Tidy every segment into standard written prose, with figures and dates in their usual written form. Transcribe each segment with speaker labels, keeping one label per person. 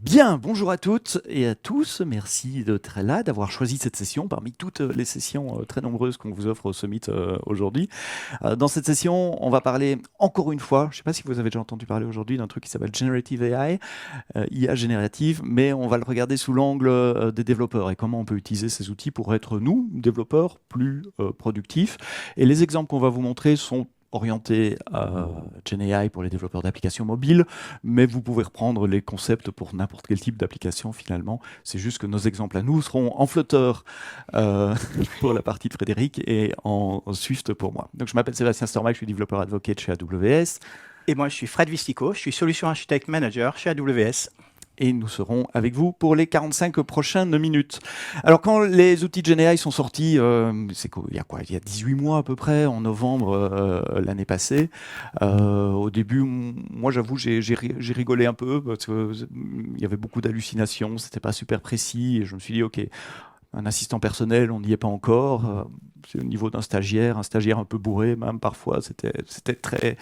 Speaker 1: Bien, bonjour à toutes et à tous. Merci d'être là, d'avoir choisi cette session parmi toutes les sessions très nombreuses qu'on vous offre au Summit aujourd'hui. Dans cette session, on va parler encore une fois, je ne sais pas si vous avez déjà entendu parler aujourd'hui d'un truc qui s'appelle Generative AI, IA générative, mais on va le regarder sous l'angle des développeurs et comment on peut utiliser ces outils pour être, nous, développeurs, plus productifs. Et les exemples qu'on va vous montrer sont orienté GenAI pour les développeurs d'applications mobiles, mais vous pouvez reprendre les concepts pour n'importe quel type d'application finalement. C'est juste que nos exemples à nous seront en Flutter pour la partie de Frédéric et en Swift pour moi. Donc je m'appelle Sébastien Stormack, je suis développeur advocate chez AWS.
Speaker 2: Et moi, je suis Fred Vistico, je suis Solution Architect Manager chez AWS.
Speaker 1: Et nous serons avec vous pour les 45 prochaines minutes. Alors quand les outils de GenAI sont sortis, il y a 18 mois à peu près, en novembre l'année passée, au début, moi j'avoue, j'ai rigolé un peu, parce qu'il y avait beaucoup d'hallucinations, c'était pas super précis, et je me suis dit, ok, un assistant personnel, on n'y est pas encore. C'est au niveau d'un stagiaire, un stagiaire un peu bourré même parfois, c'était très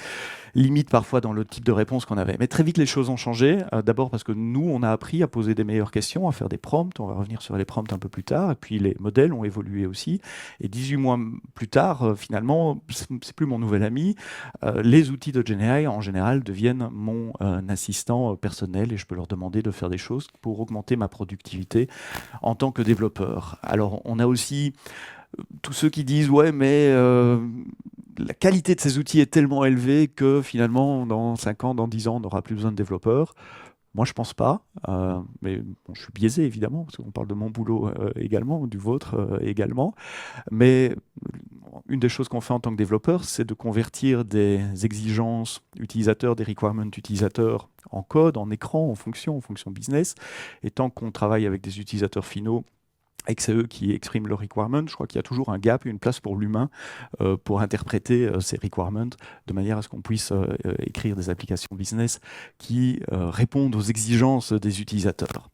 Speaker 1: limite parfois dans le type de réponse qu'on avait. Mais très vite les choses ont changé, d'abord parce que nous on a appris à poser des meilleures questions, à faire des prompts, on va revenir sur les prompts un peu plus tard, et puis les modèles ont évolué aussi, et 18 mois plus tard, finalement, c'est plus mon nouvel ami, les outils de GenAI en général deviennent mon assistant personnel, et je peux leur demander de faire des choses pour augmenter ma productivité en tant que développeur. Alors on a aussi tous ceux qui disent ouais mais la qualité de ces outils est tellement élevée que finalement dans 5 ans, dans 10 ans on n'aura plus besoin de développeurs. Moi je pense pas, mais bon, je suis biaisé évidemment parce qu'on parle de mon boulot également, du vôtre également, mais une des choses qu'on fait en tant que développeur, c'est de convertir des exigences utilisateurs, des requirements utilisateurs en code, en écran, en fonction business, et tant qu'on travaille avec des utilisateurs finaux et que c'est eux qui expriment leurs requirements, je crois qu'il y a toujours un gap, une place pour l'humain pour interpréter ces requirements de manière à ce qu'on puisse écrire des applications business qui répondent aux exigences des utilisateurs.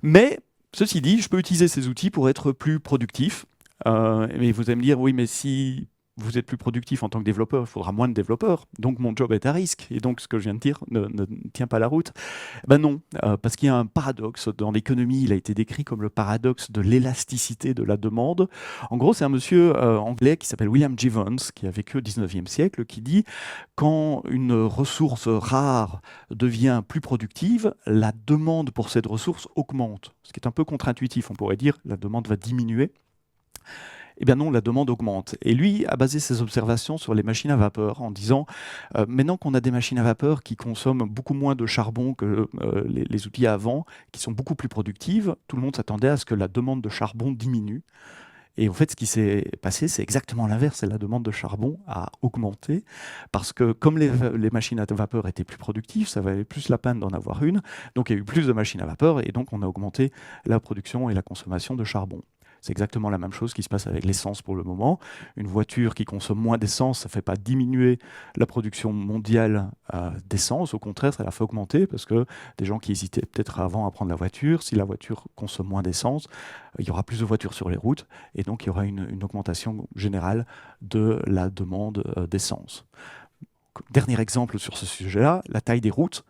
Speaker 1: Mais, ceci dit, je peux utiliser ces outils pour être plus productif. Mais vous allez me dire, oui, mais si vous êtes plus productif en tant que développeur, il faudra moins de développeurs, donc mon job est à risque, et donc ce que je viens de dire ne tient pas la route. Ben non, parce qu'il y a un paradoxe dans l'économie, il a été décrit comme le paradoxe de l'élasticité de la demande. En gros, c'est un monsieur anglais qui s'appelle William Jevons, qui a vécu au 19e siècle, qui dit « Quand une ressource rare devient plus productive, la demande pour cette ressource augmente ». Ce qui est un peu contre-intuitif, on pourrait dire la demande va diminuer. Eh bien non, la demande augmente. Et lui a basé ses observations sur les machines à vapeur en disant maintenant qu'on a des machines à vapeur qui consomment beaucoup moins de charbon que les outils avant, qui sont beaucoup plus productives, tout le monde s'attendait à ce que la demande de charbon diminue. Et en fait, ce qui s'est passé, c'est exactement l'inverse. La demande de charbon a augmenté parce que comme les machines à vapeur étaient plus productives, ça valait plus la peine d'en avoir une. Donc il y a eu plus de machines à vapeur et donc on a augmenté la production et la consommation de charbon. C'est exactement la même chose qui se passe avec l'essence pour le moment. Une voiture qui consomme moins d'essence, ça ne fait pas diminuer la production mondiale d'essence. Au contraire, ça la fait augmenter parce que des gens qui hésitaient peut-être avant à prendre la voiture, si la voiture consomme moins d'essence, il y aura plus de voitures sur les routes et donc il y aura une augmentation générale de la demande d'essence. Dernier exemple sur ce sujet-là, la taille des routes.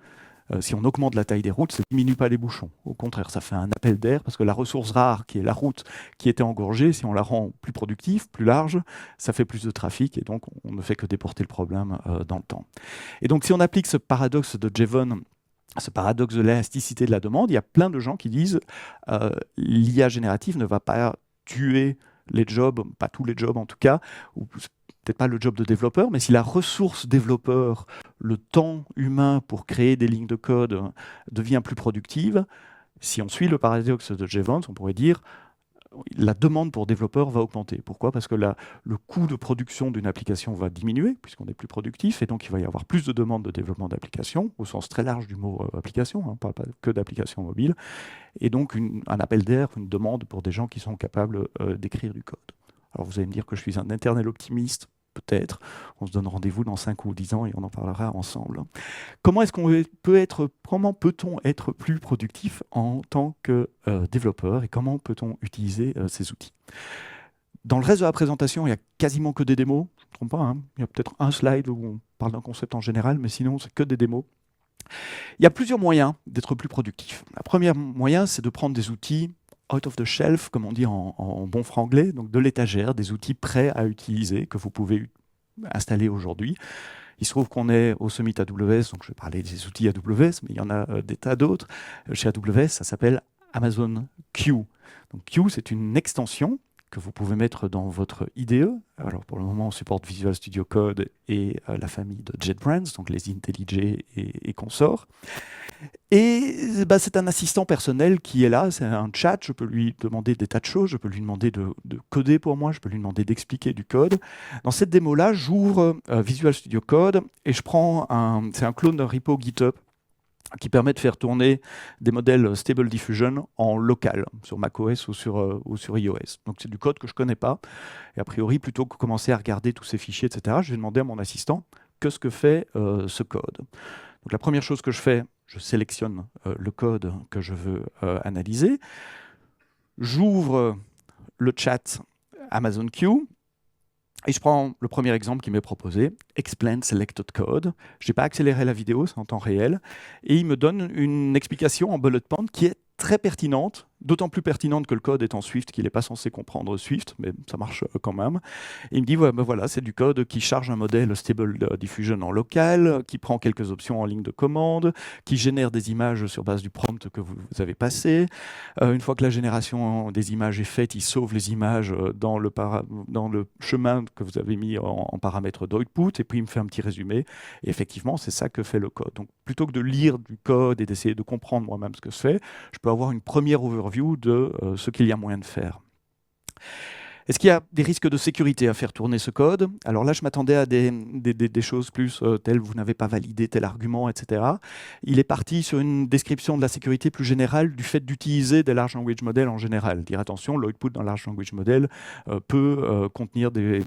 Speaker 1: Si on augmente la taille des routes, ça ne diminue pas les bouchons. Au contraire, ça fait un appel d'air parce que la ressource rare, qui est la route qui était engorgée, si on la rend plus productive, plus large, ça fait plus de trafic et donc on ne fait que déporter le problème dans le temps. Et donc si on applique ce paradoxe de Jevons, ce paradoxe de l'élasticité de la demande, il y a plein de gens qui disent l'IA générative ne va pas tuer les jobs, pas tous les jobs en tout cas, ou peut-être pas le job de développeur, mais si la ressource développeur, le temps humain pour créer des lignes de code devient plus productive, si on suit le paradoxe de Jevons, on pourrait dire la demande pour développeurs va augmenter. Pourquoi ? Parce que le coût de production d'une application va diminuer, puisqu'on est plus productif, et donc il va y avoir plus de demandes de développement d'applications, au sens très large du mot application, on ne parle pas que d'applications mobiles, et donc un appel d'air, une demande pour des gens qui sont capables d'écrire du code. Alors vous allez me dire que je suis un éternel optimiste, peut-être. On se donne rendez-vous dans 5 ou 10 ans et on en parlera ensemble. Comment peut-on être plus productif en tant que développeur et comment peut-on utiliser ces outils ? Dans le reste de la présentation, il n'y a quasiment que des démos. Je ne me trompe pas, hein. Il y a peut-être un slide où on parle d'un concept en général, mais sinon, c'est que des démos. Il y a plusieurs moyens d'être plus productif. Le premier moyen, c'est de prendre des outils out of the shelf, comme on dit en bon franglais, donc de l'étagère, des outils prêts à utiliser que vous pouvez installer aujourd'hui. Il se trouve qu'on est au Summit AWS, donc je vais parler des outils AWS, mais il y en a des tas d'autres. Chez AWS, ça s'appelle Amazon Q. Donc Q, c'est une extension que vous pouvez mettre dans votre IDE. Alors pour le moment, on supporte Visual Studio Code et la famille de JetBrains, donc les IntelliJ et consorts. Et c'est un assistant personnel qui est là, c'est un chat, je peux lui demander des tas de choses, je peux lui demander de coder pour moi, je peux lui demander d'expliquer du code. Dans cette démo-là, j'ouvre Visual Studio Code et je prends c'est un clone d'un repo GitHub qui permet de faire tourner des modèles Stable Diffusion en local, sur macOS ou sur iOS. Donc c'est du code que je ne connais pas. Et a priori, plutôt que commencer à regarder tous ces fichiers, etc., je vais demander à mon assistant qu'est-ce que fait ce code. Donc la première chose que je fais, je sélectionne le code que je veux analyser. J'ouvre le chat Amazon Q. Et je prends le premier exemple qui m'est proposé, Explain Selected Code. Je n'ai pas accéléré la vidéo, c'est en temps réel. Et il me donne une explication en bullet point qui est très pertinente, d'autant plus pertinente que le code est en Swift, qu'il n'est pas censé comprendre Swift, mais ça marche quand même. Et il me dit, voilà, c'est du code qui charge un modèle Stable Diffusion en local, qui prend quelques options en ligne de commande, qui génère des images sur base du prompt que vous avez passé. Une fois que la génération des images est faite, il sauve les images dans le chemin que vous avez mis en paramètre d'output, et puis il me fait un petit résumé. Et effectivement, c'est ça que fait le code. Donc plutôt que de lire du code et d'essayer de comprendre moi-même ce que je fais, je peux avoir une première overview de ce qu'il y a moyen de faire. Est-ce qu'il y a des risques de sécurité à faire tourner ce code? Alors là, je m'attendais à des choses plus telles vous n'avez pas validé tel argument, etc. Il est parti sur une description de la sécurité plus générale du fait d'utiliser des large language models en général. Dire attention, l'output d'un large language model peut contenir des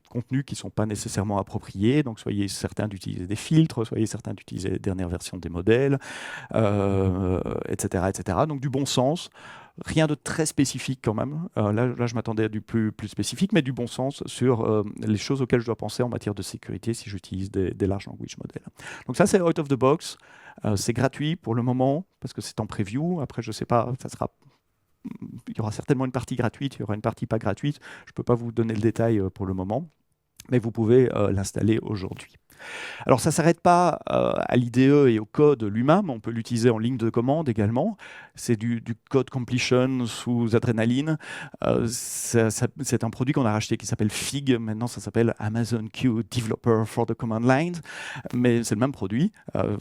Speaker 1: contenus qui ne sont pas nécessairement appropriés. Donc soyez certains d'utiliser des filtres, soyez certains d'utiliser les dernières versions des modèles, etc., etc. Donc du bon sens. Rien de très spécifique quand même. Là, je m'attendais à du plus spécifique, mais du bon sens sur les choses auxquelles je dois penser en matière de sécurité si j'utilise des large language models. Donc ça, c'est out of the box. C'est gratuit pour le moment, parce que c'est en preview. Après, je ne sais pas, il y aura certainement une partie gratuite, il y aura une partie pas gratuite. Je ne peux pas vous donner le détail pour le moment, mais vous pouvez l'installer aujourd'hui. Alors ça ne s'arrête pas à l'IDE et au code lui-même, on peut l'utiliser en ligne de commande également. C'est du code completion sous Adrenaline. C'est un produit qu'on a racheté qui s'appelle Fig, maintenant ça s'appelle Amazon Q Developer for the Command Line, mais c'est le même produit.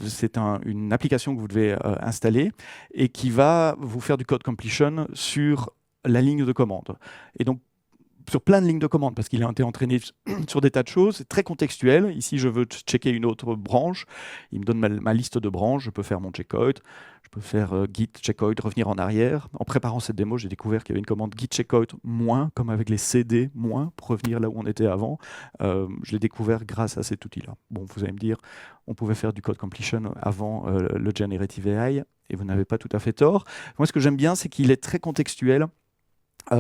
Speaker 1: C'est une application que vous devez installer et qui va vous faire du code completion sur la ligne de commande. Et donc sur plein de lignes de commande, parce qu'il a été entraîné sur des tas de choses, c'est très contextuel. Ici, je veux checker une autre branche, il me donne ma liste de branches, je peux faire mon checkout, je peux faire git checkout, revenir en arrière. En préparant cette démo, j'ai découvert qu'il y avait une commande git checkout moins, comme avec les CD moins, pour revenir là où on était avant. Je l'ai découvert grâce à cet outil-là. Bon, vous allez me dire, on pouvait faire du code completion avant le Generative AI, et vous n'avez pas tout à fait tort. Moi, ce que j'aime bien, c'est qu'il est très contextuel.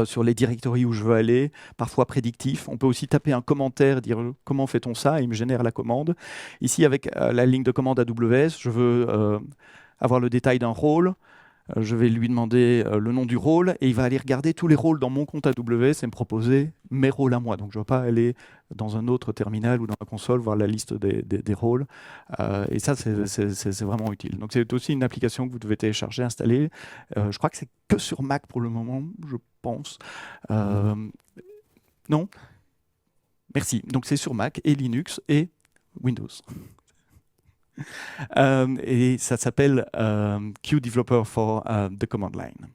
Speaker 1: Sur les directories où je veux aller, parfois prédictif. On peut aussi taper un commentaire, dire comment fait-on ça, et il me génère la commande. Ici, avec la ligne de commande AWS, je veux avoir le détail d'un rôle. Je vais lui demander le nom du rôle et il va aller regarder tous les rôles dans mon compte AWS et me proposer mes rôles à moi. Donc je ne vais pas aller dans un autre terminal ou dans la console voir la liste des rôles. Et ça, c'est vraiment utile. Donc c'est aussi une application que vous devez télécharger, installer. Je crois que c'est que sur Mac pour le moment, je pense. Non? Merci. Donc c'est sur Mac et Linux et Windows. Et ça s'appelle Q Developer for the Command Line.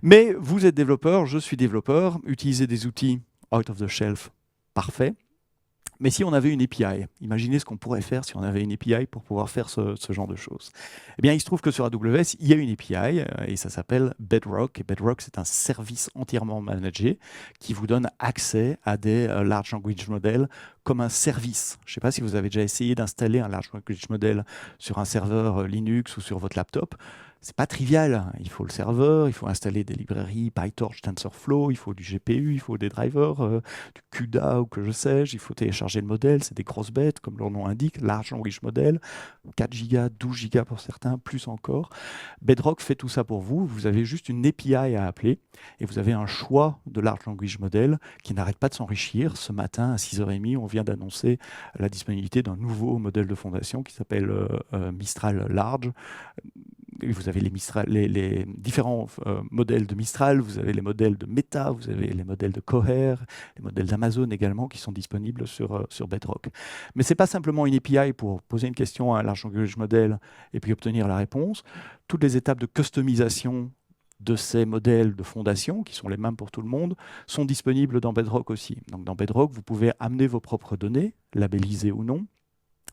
Speaker 1: Mais vous êtes développeur, je suis développeur, utilisez des outils out of the shelf, parfait. Mais si on avait une API, imaginez ce qu'on pourrait faire si on avait une API pour pouvoir faire ce genre de choses. Eh bien, il se trouve que sur AWS, il y a une API et ça s'appelle Bedrock. Et Bedrock, c'est un service entièrement managé qui vous donne accès à des large language models comme un service. Je ne sais pas si vous avez déjà essayé d'installer un large language model sur un serveur Linux ou sur votre laptop. c'est pas trivial. Il faut le serveur, il faut installer des librairies PyTorch, TensorFlow, il faut du GPU, il faut des drivers, du CUDA ou que je sais-je, il faut télécharger le modèle, c'est des grosses bêtes, comme leur nom indique, Large Language Model, 4 Go, 12 Go pour certains, plus encore. Bedrock fait tout ça pour vous, vous avez juste une API à appeler, et vous avez un choix de Large Language Model qui n'arrête pas de s'enrichir. Ce matin, à 6h30, on vient d'annoncer la disponibilité d'un nouveau modèle de fondation qui s'appelle Mistral Large. Vous avez les différents modèles de Mistral, vous avez les modèles de Meta, vous avez les modèles de Cohere, les modèles d'Amazon également qui sont disponibles sur Bedrock. Mais ce n'est pas simplement une API pour poser une question à un large language model et puis obtenir la réponse. Toutes les étapes de customisation de ces modèles de fondation, qui sont les mêmes pour tout le monde, sont disponibles dans Bedrock aussi. Donc dans Bedrock, vous pouvez amener vos propres données, labellisées ou non,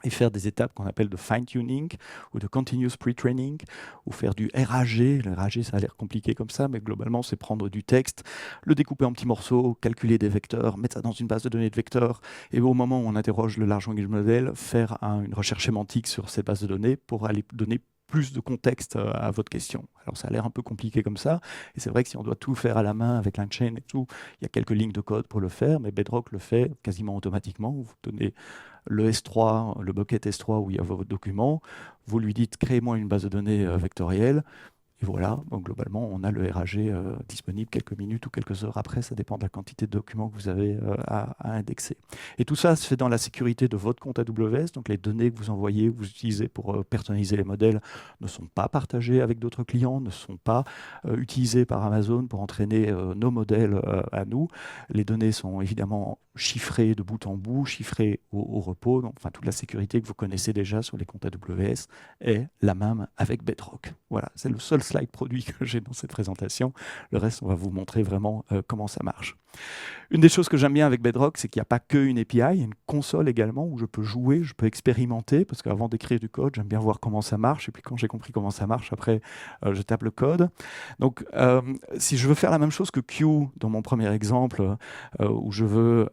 Speaker 1: et faire des étapes qu'on appelle de fine-tuning ou de continuous pre-training, ou faire du RAG. Le RAG, ça a l'air compliqué comme ça, mais globalement, c'est prendre du texte, le découper en petits morceaux, calculer des vecteurs, mettre ça dans une base de données de vecteurs, et au moment où on interroge le large language model, faire une recherche sémantique sur ces bases de données pour aller donner plus de contexte à votre question. Alors ça a l'air un peu compliqué comme ça, et c'est vrai que si on doit tout faire à la main avec LangChain et tout, il y a quelques lignes de code pour le faire, mais Bedrock le fait quasiment automatiquement. Vous donnez le S3, le bucket S3 où il y a vos documents, vous lui dites créez-moi une base de données vectorielle, et voilà, donc globalement, on a le RAG disponible quelques minutes ou quelques heures après, ça dépend de la quantité de documents que vous avez à indexer. Et tout ça se fait dans la sécurité de votre compte AWS, donc les données que vous envoyez, que vous utilisez pour personnaliser les modèles ne sont pas partagées avec d'autres clients, ne sont pas utilisées par Amazon pour entraîner nos modèles à nous. Les données sont évidemment chiffrées de bout en bout, chiffrées au repos, donc enfin, toute la sécurité que vous connaissez déjà sur les comptes AWS est la même avec Bedrock. Voilà, c'est le seul slide produit que j'ai dans cette présentation. Le reste, on va vous montrer vraiment comment ça marche. Une des choses que j'aime bien avec Bedrock, c'est qu'il n'y a pas qu'une API, il y a une console également où je peux jouer, je peux expérimenter, parce qu'avant d'écrire du code, j'aime bien voir comment ça marche, et puis quand j'ai compris comment ça marche, après, je tape le code. Donc, si je veux faire la même chose que Q dans mon premier exemple, où je veux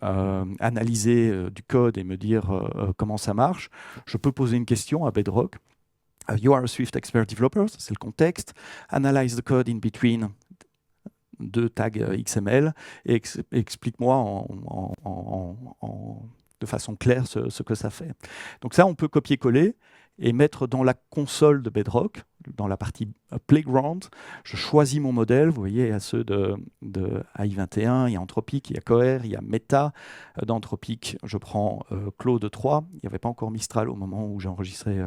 Speaker 1: analyser du code et me dire comment ça marche, je peux poser une question à Bedrock. You are a Swift expert developer, c'est le contexte. Analyze the code in between deux tags XML et explique-moi de façon claire ce que ça fait. Donc ça, on peut copier-coller et mettre dans la console de Bedrock, dans la partie Playground. Je choisis mon modèle. Vous voyez, il y a ceux de AI21, il y a Anthropic, il y a Cohere, il y a Meta. D'Anthropic, je prends Claude 3. Il n'y avait pas encore Mistral au moment où j'ai enregistré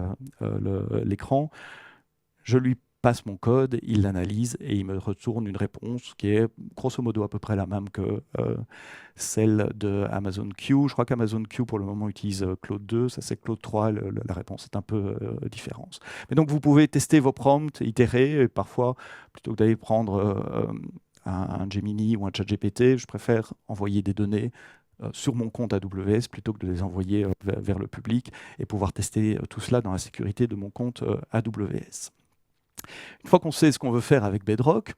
Speaker 1: l'écran. Je lui passe mon code, il l'analyse et il me retourne une réponse qui est grosso modo à peu près la même que celle de Amazon Q. Je crois qu'Amazon Q pour le moment utilise Claude 2, ça c'est Claude 3, la réponse est un peu différente. Mais donc vous pouvez tester vos prompts, itérer, et parfois plutôt que d'aller prendre un Gemini ou un ChatGPT, je préfère envoyer des données sur mon compte AWS plutôt que de les envoyer vers le public et pouvoir tester tout cela dans la sécurité de mon compte AWS. Une fois qu'on sait ce qu'on veut faire avec Bedrock,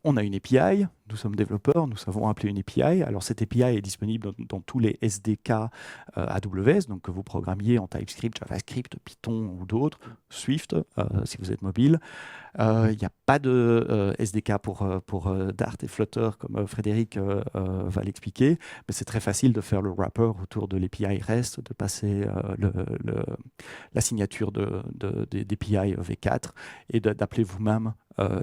Speaker 1: on a une API, nous sommes développeurs, nous savons appeler une API. Alors cette API est disponible dans tous les SDK AWS, donc que vous programmiez en TypeScript, JavaScript, Python ou d'autres, Swift si vous êtes mobile. Il n'y a pas de SDK pour Dart et Flutter comme Frédéric va l'expliquer, mais c'est très facile de faire le wrapper autour de l'API REST, de passer la signature d'API V4 et d'appeler vous-même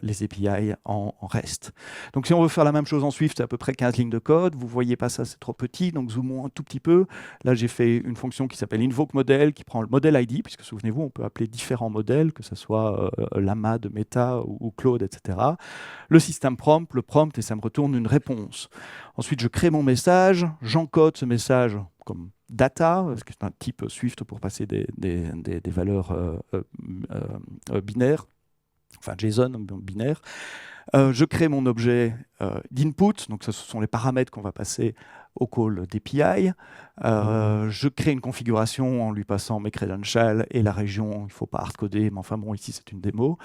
Speaker 1: les API en REST. Donc si on veut faire la même chose en Swift, c'est à peu près 15 lignes de code. Vous ne voyez pas ça, c'est trop petit, donc zoomons un tout petit peu. Là, j'ai fait une fonction qui s'appelle invoke model, qui prend le modèle ID, puisque souvenez-vous, on peut appeler différents modèles, que ce soit Llama de Meta ou Claude, etc. Le système prompt, le prompt, et ça me retourne une réponse. Ensuite, je crée mon message, j'encode ce message comme data, parce que c'est un type Swift pour passer des valeurs binaires, enfin JSON binaire. Je crée mon objet d'input, donc ce sont les paramètres qu'on va passer au call d'API. Je crée une configuration en lui passant mes credentials et la région, il ne faut pas hardcoder, mais enfin bon, ici c'est une démo.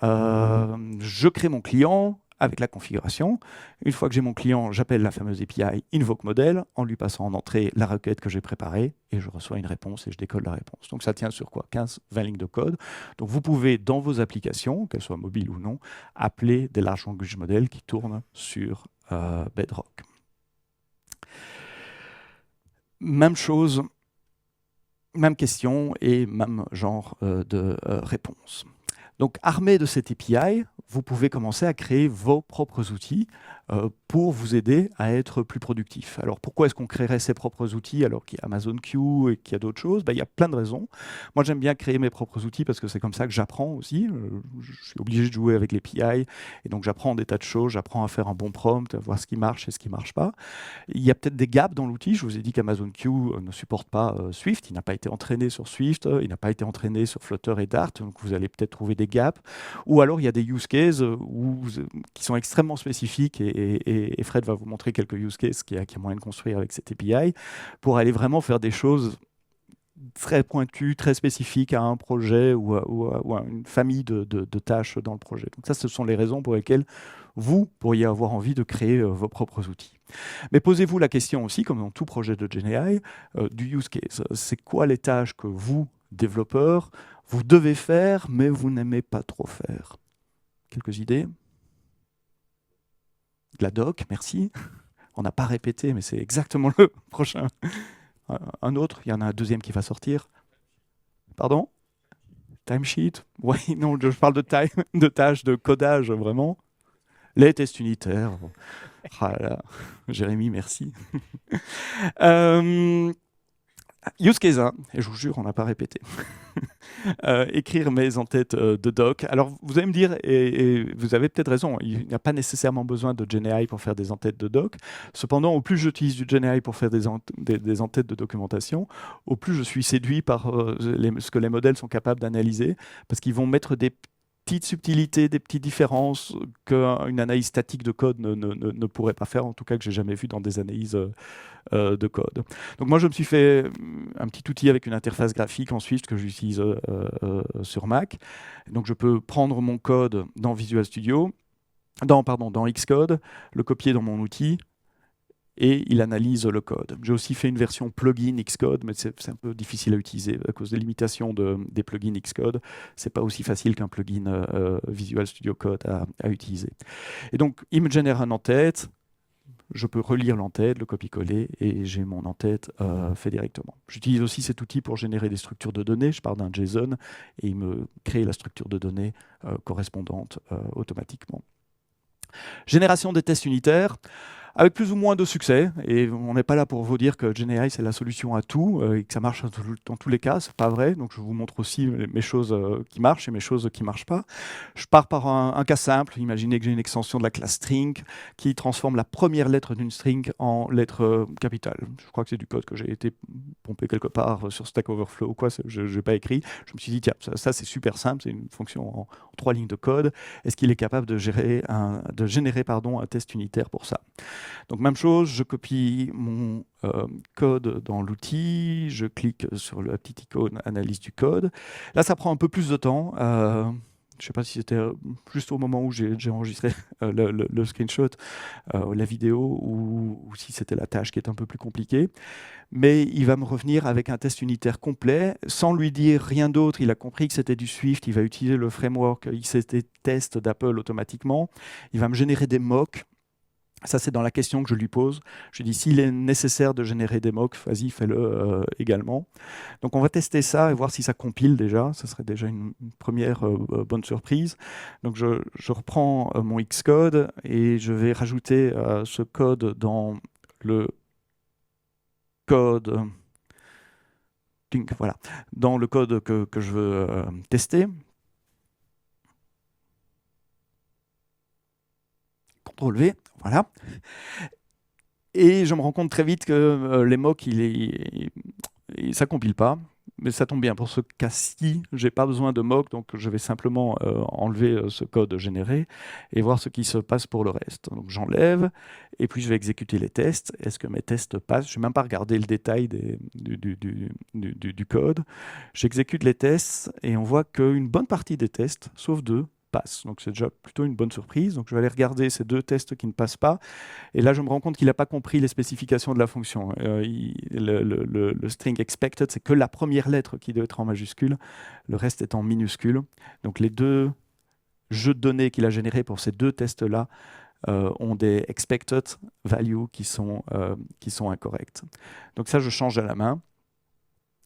Speaker 1: Je crée mon client. avec la configuration. Une fois que j'ai mon client, j'appelle la fameuse API invoke model en lui passant en entrée la requête que j'ai préparée et je reçois une réponse et je décode la réponse. Donc ça tient sur quoi? 15-20 lignes de code. Donc vous pouvez, dans vos applications, qu'elles soient mobiles ou non, appeler des large language models qui tournent sur Bedrock. Même chose, même question et même genre de réponse. Donc, armé de cette API, vous pouvez commencer à créer vos propres outils pour vous aider à être plus productif. Alors, pourquoi est-ce qu'on créerait ses propres outils alors qu'il y a Amazon Q et qu'il y a d'autres choses? Il y a plein de raisons. Moi, j'aime bien créer mes propres outils parce que c'est comme ça que j'apprends aussi. Je suis obligé de jouer avec l'API et donc j'apprends des tas de choses. J'apprends à faire un bon prompt, à voir ce qui marche et ce qui ne marche pas. Il y a peut-être des gaps dans l'outil. Je vous ai dit qu'Amazon Q ne supporte pas Swift. Il n'a pas été entraîné sur Swift. Il n'a pas été entraîné sur Flutter et Dart. Donc, vous allez peut-être trouver des gaps. Ou alors, il y a des use cases qui sont extrêmement spécifiques et Fred va vous montrer quelques use cases qu'il y a moyen de construire avec cette API pour aller vraiment faire des choses très pointues, très spécifiques à un projet ou à une famille de tâches dans le projet. Donc ça, ce sont les raisons pour lesquelles vous pourriez avoir envie de créer vos propres outils. Mais posez-vous la question aussi, comme dans tout projet de GenAI, du use case. C'est quoi les tâches que vous, développeurs, vous devez faire, mais vous n'aimez pas trop faire? Quelques idées? De la doc, merci. On n'a pas répété, mais c'est exactement le prochain. Un autre, il y en a un deuxième qui va sortir. Pardon? Timesheet? Oui, non, je parle de tâches, de codage, vraiment. Les tests unitaires. Ah là, Jérémy, merci. Use case 1, et je vous jure, on n'a pas répété. Écrire mes en-têtes de doc. Alors, vous allez me dire, et vous avez peut-être raison, il n'y a pas nécessairement besoin de GenAI pour faire des en-têtes de doc. Cependant, au plus j'utilise du GenAI pour faire des en-têtes de documentation, au plus je suis séduit par ce que les modèles sont capables d'analyser, parce qu'ils vont mettre des petites subtilités, des petites différences qu'une analyse statique de code ne pourrait pas faire, en tout cas que j'ai jamais vu dans des analyses de code. Donc moi je me suis fait un petit outil avec une interface graphique en Swift que j'utilise sur Mac. Donc je peux prendre mon code dans Visual Studio, dans Xcode, le copier dans mon outil, et il analyse le code. J'ai aussi fait une version plugin Xcode, mais c'est un peu difficile à utiliser à cause des limitations des plugins Xcode. C'est pas aussi facile qu'un plugin Visual Studio Code à utiliser. Et donc, il me génère un en-tête, je peux relire l'en-tête, le copier-coller, et j'ai mon en-tête fait directement. J'utilise aussi cet outil pour générer des structures de données. Je pars d'un JSON, et il me crée la structure de données correspondante automatiquement. Génération des tests unitaires, avec plus ou moins de succès, et on n'est pas là pour vous dire que GenAI c'est la solution à tout et que ça marche dans tous les cas, c'est pas vrai. Donc je vous montre aussi mes choses qui marchent et mes choses qui marchent pas. Je pars par un cas simple. Imaginez que j'ai une extension de la classe string qui transforme la première lettre d'une string en lettre capitale. Je crois que c'est du code que j'ai été pompé quelque part sur Stack Overflow ou quoi, je n'ai pas écrit. Je me suis dit tiens, ça c'est super simple, c'est une fonction en 3 lignes de code. Est-ce qu'il est capable de générer un test unitaire pour ça? Donc même chose, je copie mon code dans l'outil, je clique sur la petite icône analyse du code. Là, ça prend un peu plus de temps. Je ne sais pas si c'était juste au moment où j'ai enregistré le screenshot, la vidéo, ou si c'était la tâche qui est un peu plus compliquée. Mais il va me revenir avec un test unitaire complet, sans lui dire rien d'autre. Il a compris que c'était du Swift, il va utiliser le framework XST Test d'Apple automatiquement. Il va me générer des mocks. Ça, c'est dans la question que je lui pose. Je lui dis, s'il est nécessaire de générer des mocks, vas-y, fais-le également. Donc, on va tester ça et voir si ça compile déjà. Ça serait déjà une première bonne surprise. Donc, je reprends mon Xcode et je vais rajouter ce code dans le code... voilà, dans le code que je veux tester. CTRL V, voilà. Et je me rends compte très vite que les mocks, ça compile pas. Mais ça tombe bien, pour ce cas-ci, j'ai pas besoin de mock, donc je vais simplement enlever ce code généré et voir ce qui se passe pour le reste. Donc j'enlève, et puis je vais exécuter les tests. Est-ce que mes tests passent? Je n'ai même pas regardé le détail du code. J'exécute les tests, et on voit qu'une bonne partie des tests, sauf 2, passe. Donc c'est déjà plutôt une bonne surprise. Donc je vais aller regarder ces 2 tests qui ne passent pas. Et là, je me rends compte qu'il n'a pas compris les spécifications de la fonction. Le string expected, c'est que la première lettre qui doit être en majuscule. Le reste est en minuscule. Donc les 2 jeux de données qu'il a générés pour ces 2 tests-là ont des expected values qui sont incorrectes. Donc ça, je change à la main.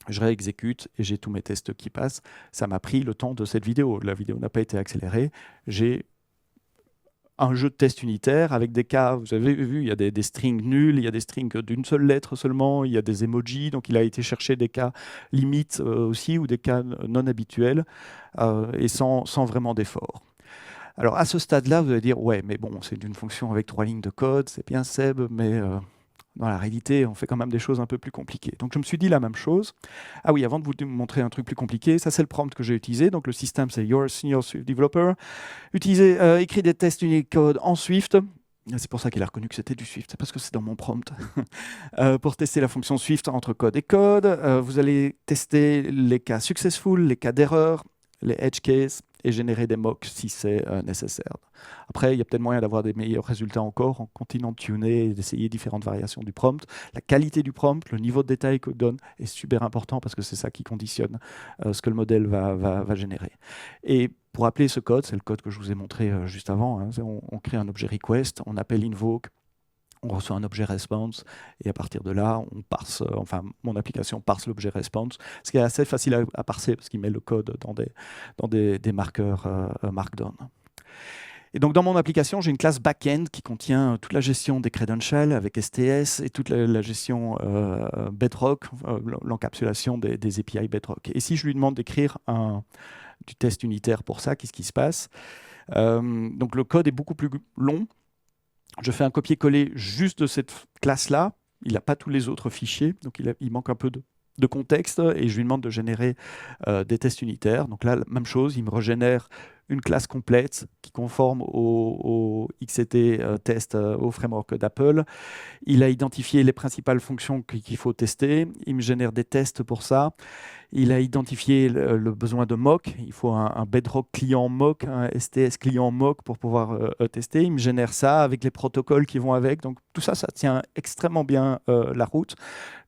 Speaker 1: Je réexécute et j'ai tous mes tests qui passent. Ça m'a pris le temps de cette vidéo. La vidéo n'a pas été accélérée. J'ai un jeu de test unitaire avec des cas, vous avez vu, il y a des strings nuls, il y a des strings d'une seule lettre seulement, il y a des emojis, donc il a été chercher des cas limites aussi, ou des cas non habituels, et sans vraiment d'effort. Alors à ce stade-là, vous allez dire, ouais, mais bon, c'est une fonction avec 3 lignes de code, c'est bien Seb, mais dans la réalité, on fait quand même des choses un peu plus compliquées. Donc je me suis dit la même chose. Ah oui, avant de vous montrer un truc plus compliqué, ça c'est le prompt que j'ai utilisé. Donc le système c'est Your Senior Developer. Écrit des tests Unicode en Swift. C'est pour ça qu'il a reconnu que c'était du Swift, c'est parce que c'est dans mon prompt. Pour tester la fonction Swift entre code et code, vous allez tester les cas successful, les cas d'erreur, les edge cases, et générer des mocks si c'est nécessaire. Après, il y a peut-être moyen d'avoir des meilleurs résultats encore en continuant de tuner et d'essayer différentes variations du prompt. La qualité du prompt, le niveau de détail que donne est super important parce que c'est ça qui conditionne ce que le modèle va générer. Et pour appeler ce code, c'est le code que je vous ai montré juste avant, hein, on crée un objet request, on appelle invoke, on reçoit un objet response, et à partir de là, on parse, mon application parse l'objet response, ce qui est assez facile à parser, parce qu'il met le code dans des marqueurs Markdown. Et donc dans mon application, j'ai une classe backend qui contient toute la gestion des credentials avec STS et toute la gestion Bedrock, l'encapsulation des API Bedrock. Et si je lui demande d'écrire du test unitaire pour ça, qu'est-ce qui se passe? Donc le code est beaucoup plus long. Je fais un copier-coller juste de cette classe-là. Il n'a pas tous les autres fichiers, donc il manque un peu de contexte, et je lui demande de générer des tests unitaires. Donc là, même chose, il me régénère une classe complète qui conforme au XCT test, au framework d'Apple. Il a identifié les principales fonctions qu'il faut tester. Il me génère des tests pour ça. Il a identifié le besoin de mock. Il faut un Bedrock client mock, un STS client mock pour pouvoir tester. Il me génère ça avec les protocoles qui vont avec. Donc tout ça, ça tient extrêmement bien la route.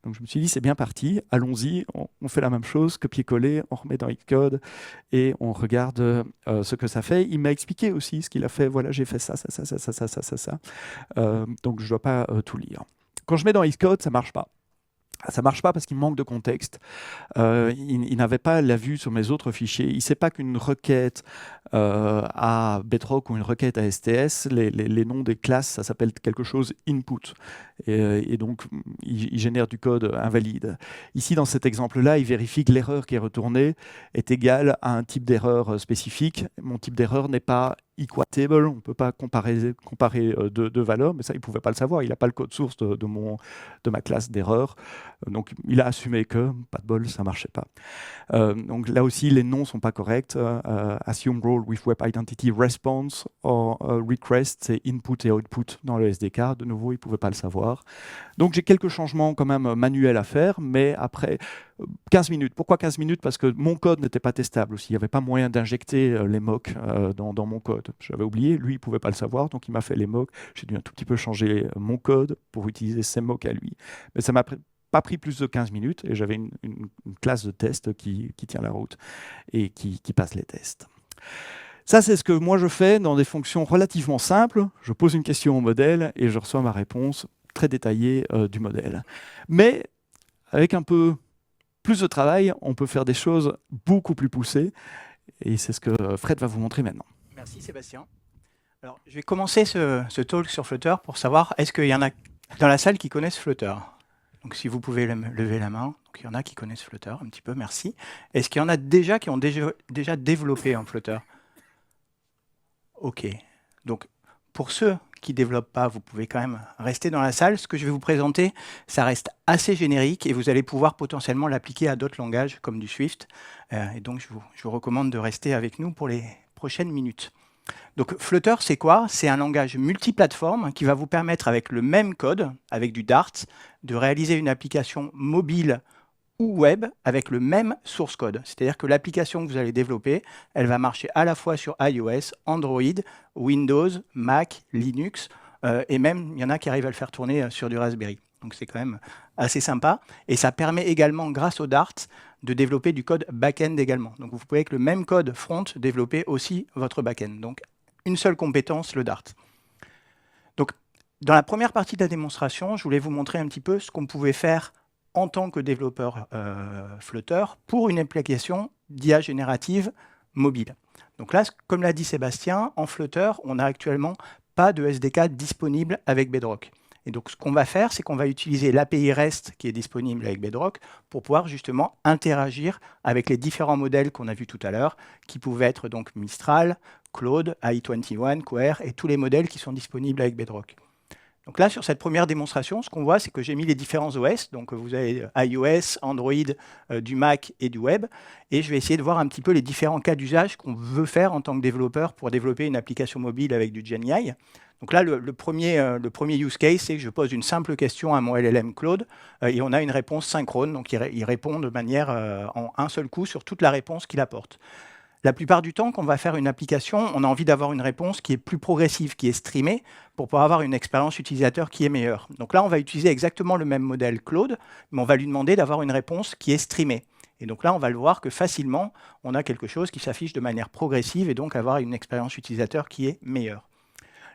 Speaker 1: Donc je me suis dit, c'est bien parti, allons-y, on fait la même chose, copier-coller, on remet dans Xcode et on regarde ce que ça fait. Il m'a expliqué aussi ce qu'il a fait. Voilà, j'ai fait ça. Donc je ne dois pas tout lire. Quand je mets dans Xcode, ça ne marche pas. Ça ne marche pas parce qu'il manque de contexte. Il n'avait pas la vue sur mes autres fichiers. Il ne sait pas qu'une requête à Bedrock ou une requête à STS, les noms des classes, ça s'appelle quelque chose input. Et donc, il génère du code invalide. Ici, dans cet exemple-là, il vérifie que l'erreur qui est retournée est égale à un type d'erreur spécifique. Mon type d'erreur n'est pas equatable, on ne peut pas comparer deux valeurs, mais ça, il ne pouvait pas le savoir. Il n'a pas le code source de ma classe d'erreur. Donc, il a assumé que, pas de bol, ça ne marchait pas. Donc là aussi, les noms ne sont pas corrects. Assume role with web identity response or request, c'est input et output dans le SDK. De nouveau, il ne pouvait pas le savoir. Donc j'ai quelques changements quand même manuels à faire, mais après 15 minutes. Pourquoi 15 minutes? Parce que mon code n'était pas testable aussi. Il n'y avait pas moyen d'injecter les mocks dans mon code. J'avais oublié, lui, il ne pouvait pas le savoir, donc il m'a fait les mocks. J'ai dû un tout petit peu changer mon code pour utiliser ces mocks à lui. Mais ça m'a pas pris plus de 15 minutes et j'avais une classe de test qui tient la route et qui passe les tests. Ça, c'est ce que moi je fais dans des fonctions relativement simples. Je pose une question au modèle et je reçois ma réponse très détaillée du modèle. Mais avec un peu plus de travail, on peut faire des choses beaucoup plus poussées et c'est ce que Fred va vous montrer maintenant.
Speaker 2: Merci Sébastien. Alors, je vais commencer ce talk sur Flutter pour savoir est-ce qu'il y en a dans la salle qui connaissent Flutter. Donc si vous pouvez lever la main, donc il y en a qui connaissent Flutter un petit peu, merci. Est-ce qu'il y en a déjà qui ont déjà développé en Flutter? Ok, donc pour ceux qui ne développent pas, vous pouvez quand même rester dans la salle. Ce que je vais vous présenter, ça reste assez générique et vous allez pouvoir potentiellement l'appliquer à d'autres langages comme du Swift. Et donc je vous recommande de rester avec nous pour les prochaines minutes. Donc Flutter, c'est quoi? C'est un langage multiplateforme qui va vous permettre, avec le même code, avec du Dart, de réaliser une application mobile ou web avec le même source code. C'est-à-dire que l'application que vous allez développer, elle va marcher à la fois sur iOS, Android, Windows, Mac, Linux, et même il y en a qui arrivent à le faire tourner sur du Raspberry. Donc c'est quand même assez sympa. Et ça permet également, grâce au Dart, de développer du code back-end également. Donc vous pouvez avec le même code front développer aussi votre back-end. Donc une seule compétence, le Dart. Donc dans la première partie de la démonstration, je voulais vous montrer un petit peu ce qu'on pouvait faire en tant que développeur Flutter pour une application d'IA générative mobile. Donc là, comme l'a dit Sébastien, en Flutter, on n'a actuellement pas de SDK disponible avec Bedrock. Et donc, ce qu'on va faire, c'est qu'on va utiliser l'API REST qui est disponible avec Bedrock pour pouvoir justement interagir avec les différents modèles qu'on a vus tout à l'heure, qui pouvaient être donc Mistral, Claude, AI21, Cohere et tous les modèles qui sont disponibles avec Bedrock. Donc là, sur cette première démonstration, ce qu'on voit, c'est que j'ai mis les différents OS. Donc vous avez iOS, Android, du Mac et du web. Et je vais essayer de voir un petit peu les différents cas d'usage qu'on veut faire en tant que développeur pour développer une application mobile avec du GenAI. Donc là, le premier use case, c'est que je pose une simple question à mon LLM Claude et on a une réponse synchrone. Donc il répond de manière en un seul coup sur toute la réponse qu'il apporte. La plupart du temps, quand on va faire une application, on a envie d'avoir une réponse qui est plus progressive, qui est streamée, pour pouvoir avoir une expérience utilisateur qui est meilleure. Donc là, on va utiliser exactement le même modèle Claude, mais on va lui demander d'avoir une réponse qui est streamée. Et donc là, on va le voir que facilement, on a quelque chose qui s'affiche de manière progressive et donc avoir une expérience utilisateur qui est meilleure.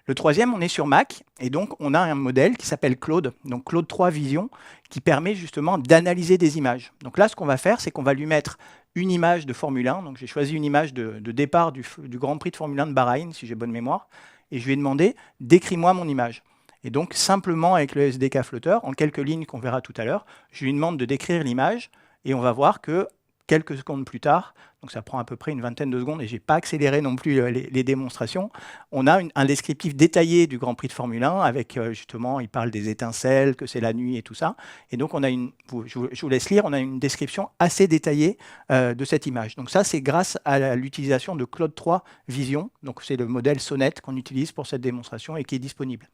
Speaker 2: Le troisième, on est sur Mac, et donc on a un modèle qui s'appelle Claude, donc Claude 3 Vision, qui permet justement d'analyser des images. Donc là, ce qu'on va faire, c'est qu'on va lui mettre une image de Formule 1, donc j'ai choisi une image de départ du Grand Prix de Formule 1 de Bahreïn, si j'ai bonne mémoire, et je lui ai demandé « décris-moi mon image ». Et donc, simplement avec le SDK Flutter, en quelques lignes qu'on verra tout à l'heure, je lui demande de décrire l'image, et on va voir que quelques secondes plus tard, donc ça prend à peu près une vingtaine de secondes, et je n'ai pas accéléré non plus les démonstrations, on a un descriptif détaillé du Grand Prix de Formule 1, avec justement, il parle des étincelles, que c'est la nuit et tout ça, et donc on a je vous laisse lire, on a une description assez détaillée de cette image. Donc ça, c'est grâce à l'utilisation de Claude 3 Vision, donc c'est le modèle Sonnet qu'on utilise pour cette démonstration et qui est disponible.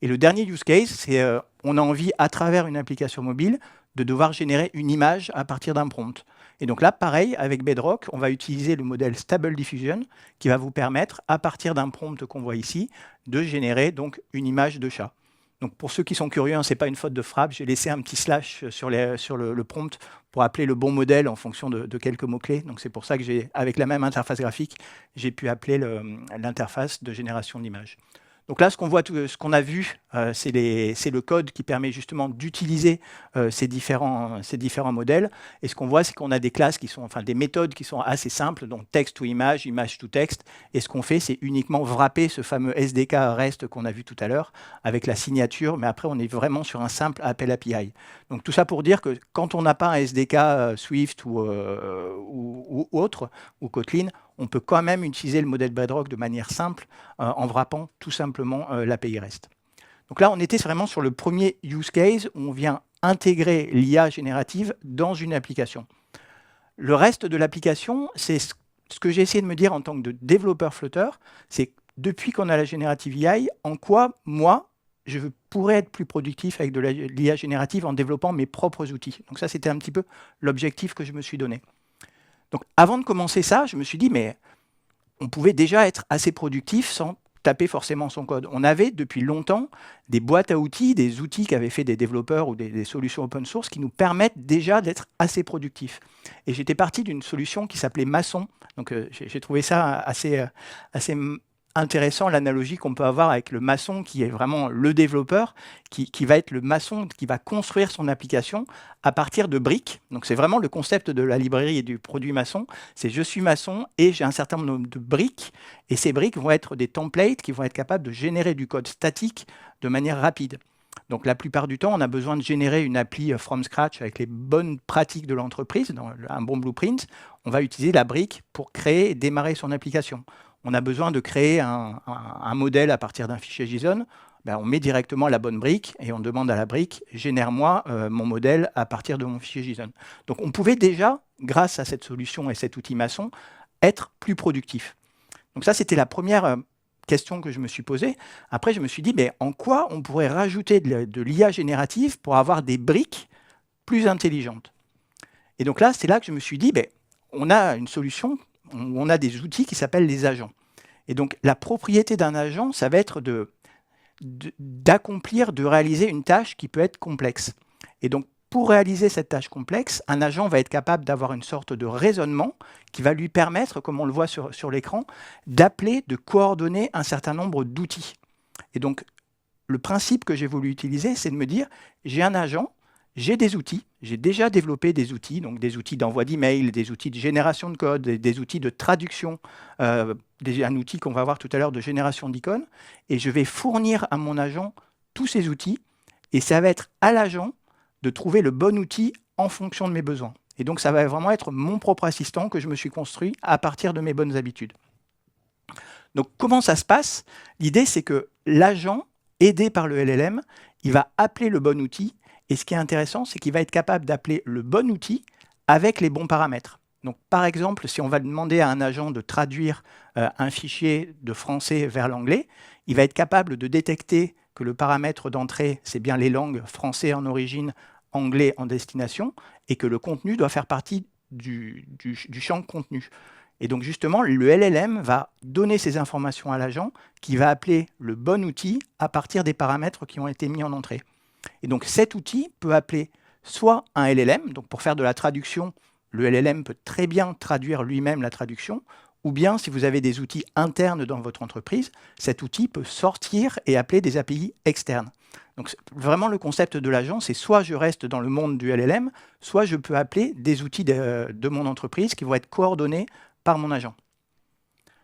Speaker 2: Et le dernier use case, c'est on a envie, à travers une application mobile, de devoir générer une image à partir d'un prompt. Et donc là, pareil, avec Bedrock, on va utiliser le modèle Stable Diffusion qui va vous permettre, à partir d'un prompt qu'on voit ici, de générer donc une image de chat. Donc pour ceux qui sont curieux, hein, ce n'est pas une faute de frappe, j'ai laissé un petit slash sur le prompt pour appeler le bon modèle en fonction de quelques mots-clés. Donc c'est pour ça que avec la même interface graphique, j'ai pu appeler l'interface de génération d'image. Donc là, ce qu'on a vu, c'est le code qui permet justement d'utiliser ces différents modèles. Et ce qu'on voit, c'est qu'on a des classes des méthodes qui sont assez simples, donc text to image, image to text. Et ce qu'on fait, c'est uniquement wrapper ce fameux SDK REST qu'on a vu tout à l'heure avec la signature. Mais après, on est vraiment sur un simple appel API. Donc tout ça pour dire que quand on n'a pas un SDK Swift ou autre, ou Kotlin, on peut quand même utiliser le modèle Bedrock de manière simple en wrappant tout simplement l'API REST. Donc là, on était vraiment sur le premier use case où on vient intégrer l'IA générative dans une application. Le reste de l'application, c'est ce que j'ai essayé de me dire en tant que développeur Flutter, c'est depuis qu'on a la générative AI, en quoi, moi, je pourrais être plus productif avec de l'IA générative en développant mes propres outils. Donc ça, c'était un petit peu l'objectif que je me suis donné. Donc, avant de commencer ça, je me suis dit, mais on pouvait déjà être assez productif sans taper forcément son code. On avait depuis longtemps des boîtes à outils, des outils qu'avaient fait des développeurs ou des solutions open source qui nous permettent déjà d'être assez productifs. Et j'étais parti d'une solution qui s'appelait Maçon. Donc, j'ai trouvé ça assez intéressant, l'analogie qu'on peut avoir avec le maçon qui est vraiment le développeur, qui va être le maçon qui va construire son application à partir de briques. Donc c'est vraiment le concept de la librairie et du produit maçon, c'est je suis maçon et j'ai un certain nombre de briques, et ces briques vont être des templates qui vont être capables de générer du code statique de manière rapide. Donc la plupart du temps, on a besoin de générer une appli from scratch avec les bonnes pratiques de l'entreprise, dans un bon blueprint. On va utiliser la brique pour créer et démarrer son application. On a besoin de créer un modèle à partir d'un fichier JSON. On met directement la bonne brique et on demande à la brique « génère-moi mon modèle à partir de mon fichier JSON ». Donc on pouvait déjà, grâce à cette solution et cet outil maçon, être plus productif. Donc ça, c'était la première question que je me suis posée. Après, je me suis dit, mais en quoi on pourrait rajouter de l'IA générative pour avoir des briques plus intelligentes ? Et donc là, c'est là que je me suis dit, on a une solution, on a des outils qui s'appellent les agents. Et donc la propriété d'un agent, ça va être d'accomplir, de réaliser une tâche qui peut être complexe. Et donc pour réaliser cette tâche complexe, un agent va être capable d'avoir une sorte de raisonnement qui va lui permettre, comme on le voit sur l'écran, d'appeler, de coordonner un certain nombre d'outils. Et donc, le principe que j'ai voulu utiliser, c'est de me dire, j'ai un agent, j'ai des outils, j'ai déjà développé des outils, donc des outils d'envoi d'email, des outils de génération de code, des outils de traduction, un outil qu'on va voir tout à l'heure de génération d'icônes, et je vais fournir à mon agent tous ces outils, et ça va être à l'agent de trouver le bon outil en fonction de mes besoins. Et donc, ça va vraiment être mon propre assistant que je me suis construit à partir de mes bonnes habitudes. Donc, comment ça se passe? L'idée, c'est que l'agent, aidé par le LLM, il va appeler le bon outil. Et ce qui est intéressant, c'est qu'il va être capable d'appeler le bon outil avec les bons paramètres. Donc, par exemple, si on va demander à un agent de traduire un fichier de français vers l'anglais, il va être capable de détecter que le paramètre d'entrée, c'est bien les langues français en origine, anglais en destination, et que le contenu doit faire partie du champ contenu. Et donc justement, le LLM va donner ces informations à l'agent qui va appeler le bon outil à partir des paramètres qui ont été mis en entrée. Et donc cet outil peut appeler soit un LLM, donc pour faire de la traduction, le LLM peut très bien traduire lui-même la traduction, ou bien si vous avez des outils internes dans votre entreprise, cet outil peut sortir et appeler des API externes. Donc vraiment le concept de l'agent, c'est soit je reste dans le monde du LLM, soit je peux appeler des outils de mon entreprise qui vont être coordonnés par mon agent.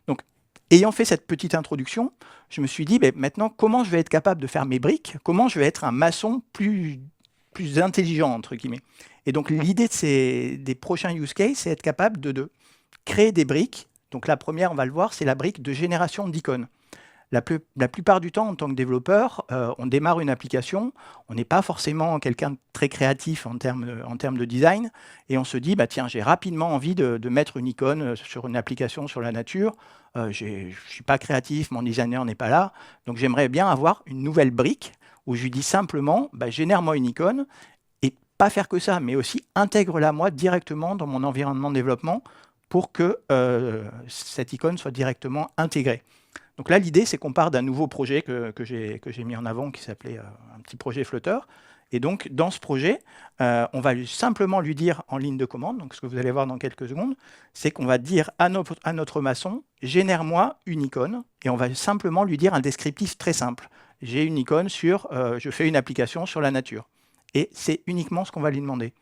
Speaker 2: Donc, ayant fait cette petite introduction, je me suis dit, maintenant, comment je vais être capable de faire mes briques? Comment je vais être un maçon plus intelligent, entre guillemets? Et donc, l'idée des prochains use cases, c'est être capable de créer des briques. Donc, la première, on va le voir, c'est la brique de génération d'icônes. La plupart du temps, en tant que développeur, on démarre une application, on n'est pas forcément quelqu'un de très créatif en termes de design, et on se dit, tiens, j'ai rapidement envie de mettre une icône sur une application sur la nature, je ne suis pas créatif, mon designer n'est pas là, donc j'aimerais bien avoir une nouvelle brique où je lui dis simplement, génère-moi une icône, et pas faire que ça, mais aussi intègre-la moi directement dans mon environnement de développement pour que cette icône soit directement intégrée. Donc là, l'idée, c'est qu'on part d'un nouveau projet que j'ai mis en avant, qui s'appelait un petit projet Flutter. Et donc, dans ce projet, on va simplement lui dire en ligne de commande, donc ce que vous allez voir dans quelques secondes, c'est qu'on va dire à notre maçon, génère-moi une icône, et on va simplement lui dire un descriptif très simple. J'ai une icône je fais une application sur la nature. Et c'est uniquement ce qu'on va lui demander.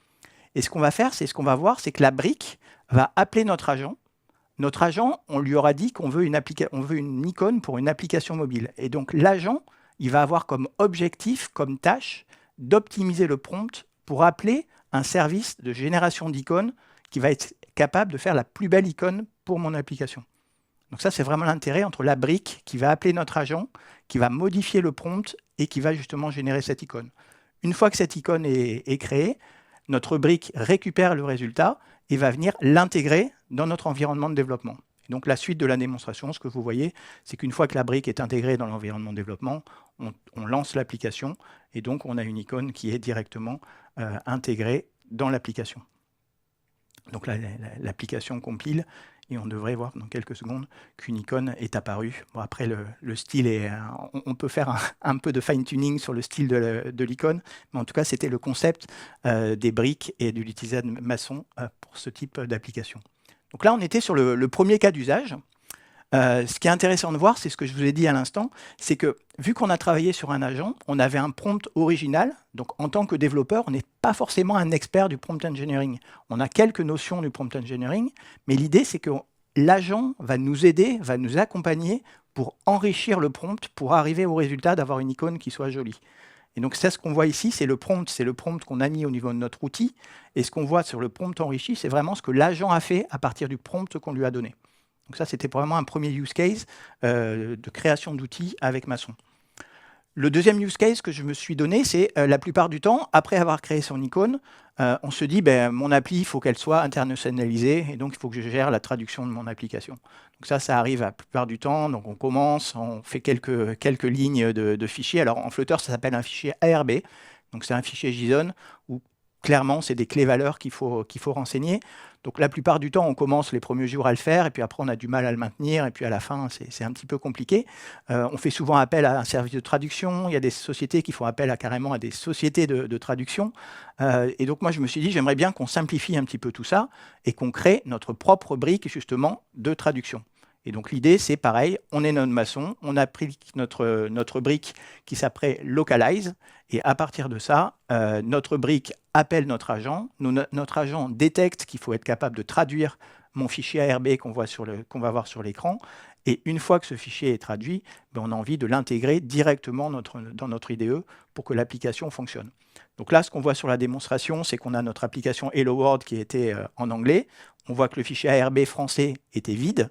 Speaker 2: Et ce qu'on va faire, c'est ce qu'on va voir, c'est que la brique va appeler notre agent. Notre agent, on lui aura dit qu'on veut une icône pour une application mobile. Et donc l'agent, il va avoir comme objectif, comme tâche, d'optimiser le prompt pour appeler un service de génération d'icônes qui va être capable de faire la plus belle icône pour mon application. Donc ça, c'est vraiment l'intérêt entre la brique qui va appeler notre agent, qui va modifier le prompt et qui va justement générer cette icône. Une fois que cette icône est créée, notre brique récupère le résultat et va venir l'intégrer dans notre environnement de développement. Et donc la suite de la démonstration, ce que vous voyez, c'est qu'une fois que la brique est intégrée dans l'environnement de développement, on lance l'application et donc on a une icône qui est directement intégrée dans l'application. Donc là, l'application compile et on devrait voir dans quelques secondes qu'une icône est apparue. Bon, après, le style est... On peut faire un peu de fine-tuning sur le style de l'icône, mais en tout cas, c'était le concept des briques et de l'utilisation de maçon pour ce type d'application. Donc là, on était sur le premier cas d'usage. Ce qui est intéressant de voir, c'est ce que je vous ai dit à l'instant, c'est que vu qu'on a travaillé sur un agent, on avait un prompt original. Donc en tant que développeur, on n'est pas forcément un expert du prompt engineering. On a quelques notions du prompt engineering, mais l'idée, c'est que l'agent va nous aider, va nous accompagner pour enrichir le prompt, pour arriver au résultat d'avoir une icône qui soit jolie. Et donc c'est ce qu'on voit ici, c'est le prompt qu'on a mis au niveau de notre outil. Et ce qu'on voit sur le prompt enrichi, c'est vraiment ce que l'agent a fait à partir du prompt qu'on lui a donné. Donc ça, c'était vraiment un premier use case de création d'outils avec Maçon. Le deuxième use case que je me suis donné, c'est la plupart du temps, après avoir créé son icône, on se dit, mon appli, il faut qu'elle soit internationalisée, et donc il faut que je gère la traduction de mon application. Donc ça arrive la plupart du temps, donc on commence, on fait quelques lignes de fichiers. Alors en Flutter, ça s'appelle un fichier ARB, donc c'est un fichier JSON où clairement, c'est des clés valeurs qu'il faut renseigner. Donc la plupart du temps, on commence les premiers jours à le faire, et puis après, on a du mal à le maintenir, et puis à la fin, c'est un petit peu compliqué. On fait souvent appel à un service de traduction. Il y a des sociétés qui font appel carrément à des sociétés de traduction. Et donc moi, je me suis dit, j'aimerais bien qu'on simplifie un petit peu tout ça, et qu'on crée notre propre brique, justement, de traduction. Et donc l'idée, c'est pareil, on est notre maçon, on applique notre brique qui s'appelle Localize, et à partir de ça, notre brique appelle notre agent, notre agent détecte qu'il faut être capable de traduire mon fichier ARB qu'on va voir sur l'écran, et une fois que ce fichier est traduit, on a envie de l'intégrer directement dans notre IDE pour que l'application fonctionne. Donc là, ce qu'on voit sur la démonstration, c'est qu'on a notre application Hello World qui était en anglais, on voit que le fichier ARB français était vide.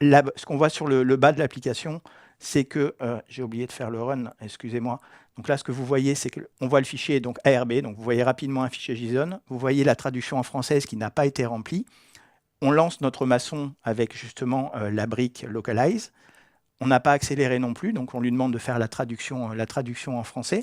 Speaker 2: Ce qu'on voit sur le bas de l'application, c'est que, j'ai oublié de faire le run, excusez-moi. Donc là, ce que vous voyez, c'est qu'on voit le fichier donc ARB, donc vous voyez rapidement un fichier JSON, vous voyez la traduction en française qui n'a pas été remplie. On lance notre maçon avec justement la brique Localize. On n'a pas accéléré non plus, donc on lui demande de faire la traduction en français.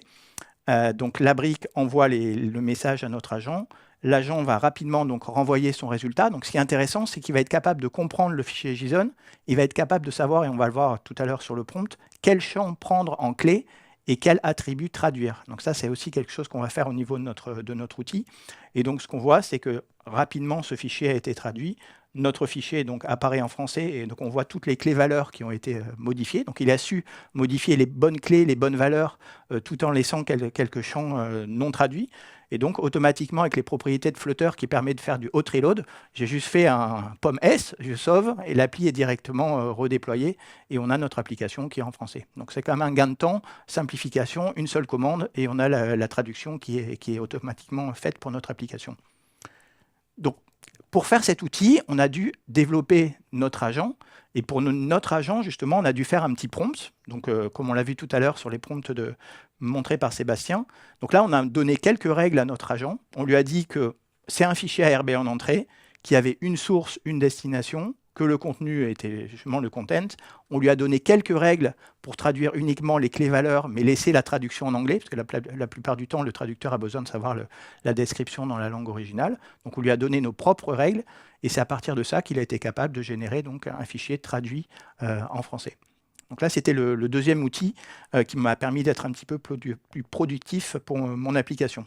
Speaker 2: Donc la brique envoie le message à notre agent. L'agent va rapidement donc renvoyer son résultat. Donc ce qui est intéressant, c'est qu'il va être capable de comprendre le fichier JSON. Il va être capable de savoir, et on va le voir tout à l'heure sur le prompt, quel champ prendre en clé et quel attribut traduire. Donc ça, c'est aussi quelque chose qu'on va faire au niveau de notre outil. Et donc ce qu'on voit, c'est que rapidement, ce fichier a été traduit. Notre fichier donc apparaît en français, et donc on voit toutes les clés valeurs qui ont été modifiées. Donc il a su modifier les bonnes clés, les bonnes valeurs, tout en laissant quelques champs non traduits. Et donc automatiquement, avec les propriétés de Flutter qui permettent de faire du hot reload, j'ai juste fait un pomme S, je sauve, et l'appli est directement redéployée, et on a notre application qui est en français. Donc c'est quand même un gain de temps, simplification, une seule commande, et on a la traduction qui est automatiquement faite pour notre application. Donc, pour faire cet outil, on a dû développer notre agent. Et pour notre agent, justement, on a dû faire un petit prompt. Donc, comme on l'a vu tout à l'heure sur les prompts montrés par Sébastien. Donc là, on a donné quelques règles à notre agent. On lui a dit que c'est un fichier ARB en entrée, qui avait une source, une destination, que le contenu était justement le content. On lui a donné quelques règles pour traduire uniquement les clés valeurs, mais laisser la traduction en anglais, parce que la plupart du temps, le traducteur a besoin de savoir la description dans la langue originale. Donc on lui a donné nos propres règles, et c'est à partir de ça qu'il a été capable de générer donc un fichier traduit en français. Donc là, c'était le deuxième outil qui m'a permis d'être un petit peu plus productif pour mon application.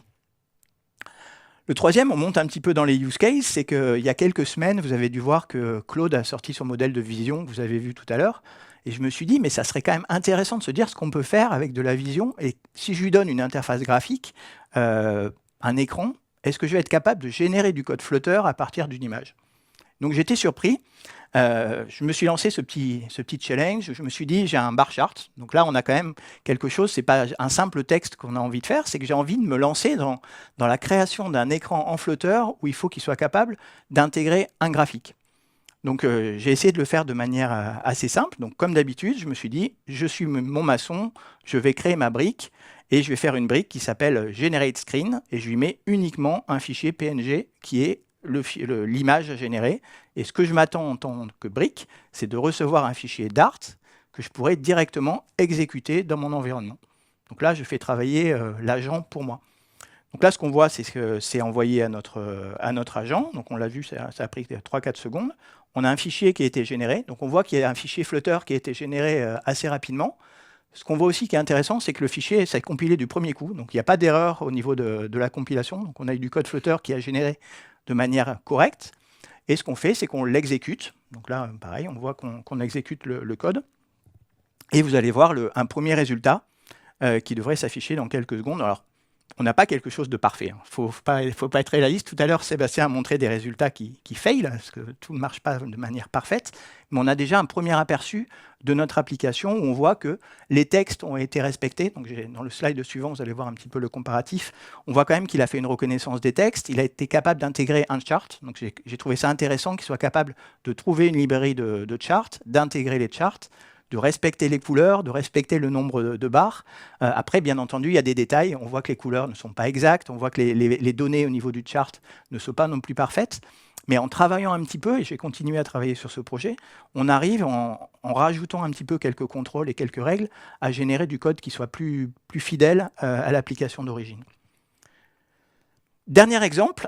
Speaker 2: Le troisième, on monte un petit peu dans les use cases, c'est qu'il y a quelques semaines, vous avez dû voir que Claude a sorti son modèle de vision, que vous avez vu tout à l'heure, et je me suis dit, mais ça serait quand même intéressant de se dire ce qu'on peut faire avec de la vision, et si je lui donne une interface graphique, un écran, est-ce que je vais être capable de générer du code Flutter à partir d'une image? Donc j'étais surpris. Je me suis lancé ce petit challenge. Je me suis dit, j'ai un bar chart. Donc là, on a quand même quelque chose. C'est pas un simple texte qu'on a envie de faire. C'est que j'ai envie de me lancer dans la création d'un écran en Flutter où il faut qu'il soit capable d'intégrer un graphique. Donc j'ai essayé de le faire de manière assez simple. Donc comme d'habitude, je me suis dit, je suis mon maçon, je vais créer ma brique et je vais faire une brique qui s'appelle Generate Screen et je lui mets uniquement un fichier PNG qui est l'image à générer. Et ce que je m'attends en tant que brique, c'est de recevoir un fichier Dart que je pourrais directement exécuter dans mon environnement. Donc là, je fais travailler l'agent pour moi. Donc là, ce qu'on voit, c'est que c'est envoyé à notre agent. Donc on l'a vu, ça a pris 3-4 secondes. On a un fichier qui a été généré. Donc on voit qu'il y a un fichier Flutter qui a été généré assez rapidement. Ce qu'on voit aussi qui est intéressant, c'est que le fichier s'est compilé du premier coup. Donc il n'y a pas d'erreur au niveau de la compilation. Donc on a eu du code Flutter qui a généré de manière correcte. Et ce qu'on fait, c'est qu'on l'exécute. Donc là, pareil, on voit qu'on exécute le code. Et vous allez voir un premier résultat qui devrait s'afficher dans quelques secondes. Alors, on n'a pas quelque chose de parfait. Il ne faut pas être réaliste. Tout à l'heure, Sébastien a montré des résultats qui fail, parce que tout ne marche pas de manière parfaite. Mais on a déjà un premier aperçu de notre application où on voit que les textes ont été respectés. Donc, dans le slide suivant, vous allez voir un petit peu le comparatif. On voit quand même qu'il a fait une reconnaissance des textes. Il a été capable d'intégrer un chart. Donc, j'ai trouvé ça intéressant qu'il soit capable de trouver une librairie de charts, d'intégrer les charts, de respecter les couleurs, de respecter le nombre de barres. Après, bien entendu, il y a des détails. On voit que les couleurs ne sont pas exactes. On voit que les données au niveau du chart ne sont pas non plus parfaites. Mais en travaillant un petit peu, et j'ai continué à travailler sur ce projet, on arrive, en rajoutant un petit peu quelques contrôles et quelques règles, à générer du code qui soit plus fidèle à l'application d'origine. Dernier exemple,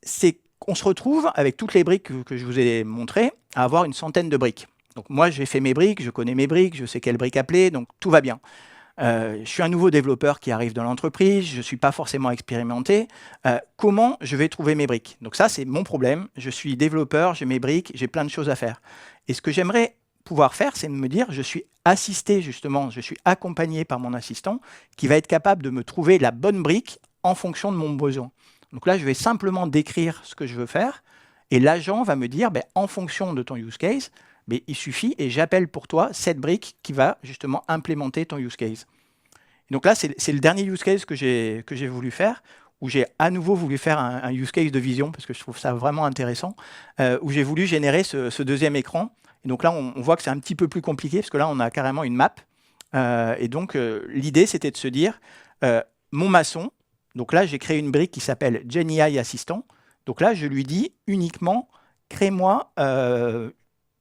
Speaker 2: c'est qu'on se retrouve avec toutes les briques que je vous ai montrées à avoir une centaine de briques. Donc moi, j'ai fait mes briques, je connais mes briques, je sais quelle brique appeler, donc tout va bien. Je suis un nouveau développeur qui arrive dans l'entreprise, je ne suis pas forcément expérimenté. Comment je vais trouver mes briques? Donc ça, c'est mon problème. Je suis développeur, j'ai mes briques, j'ai plein de choses à faire. Et ce que j'aimerais pouvoir faire, c'est de me dire, je suis assisté justement, je suis accompagné par mon assistant qui va être capable de me trouver la bonne brique en fonction de mon besoin. Donc là, je vais simplement décrire ce que je veux faire et l'agent va me dire, ben, en fonction de ton use case, mais il suffit et j'appelle pour toi cette brique qui va justement implémenter ton use case. Et donc là, c'est le dernier use case que j'ai voulu faire, où j'ai à nouveau voulu faire un use case de vision, parce que je trouve ça vraiment intéressant, où j'ai voulu générer ce deuxième écran. Et donc là, on voit que c'est un petit peu plus compliqué, parce que là, on a carrément une map. Et donc, l'idée, c'était de se dire, mon maçon, donc là, j'ai créé une brique qui s'appelle GenAI Assistant. Donc là, je lui dis uniquement, crée-moi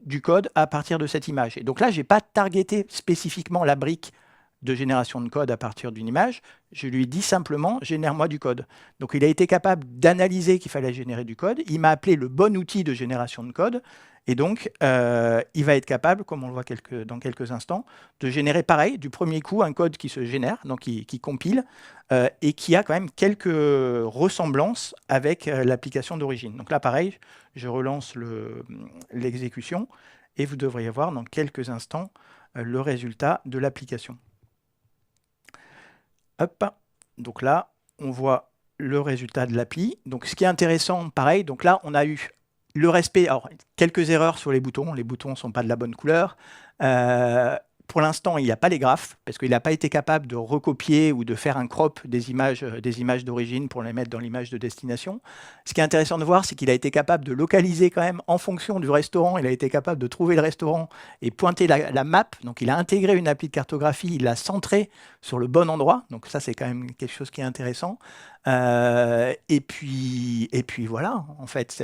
Speaker 2: du code à partir de cette image. Et donc là, je n'ai pas targeté spécifiquement la brique de génération de code à partir d'une image. Je lui dis simplement, génère-moi du code. Donc il a été capable d'analyser qu'il fallait générer du code. Il m'a appelé le bon outil de génération de code. Et donc, il va être capable, comme on le voit dans quelques instants, de générer pareil, du premier coup, un code qui se génère, donc qui compile, et qui a quand même quelques ressemblances avec l'application d'origine. Donc là, pareil, je relance l'exécution, et vous devriez voir dans quelques instants le résultat de l'application. Hop, donc là, on voit le résultat de l'appli. Donc ce qui est intéressant, pareil, donc là, on a eu le respect, alors quelques erreurs sur les boutons ne sont pas de la bonne couleur. Pour l'instant, il n'y a pas les graphes, parce qu'il n'a pas été capable de recopier ou de faire un crop des images d'origine pour les mettre dans l'image de destination. Ce qui est intéressant de voir, c'est qu'il a été capable de localiser quand même en fonction du restaurant. Il a été capable de trouver le restaurant et pointer la map. Donc il a intégré une appli de cartographie, il l'a centré sur le bon endroit. Donc ça, c'est quand même quelque chose qui est intéressant. Et puis voilà, en fait,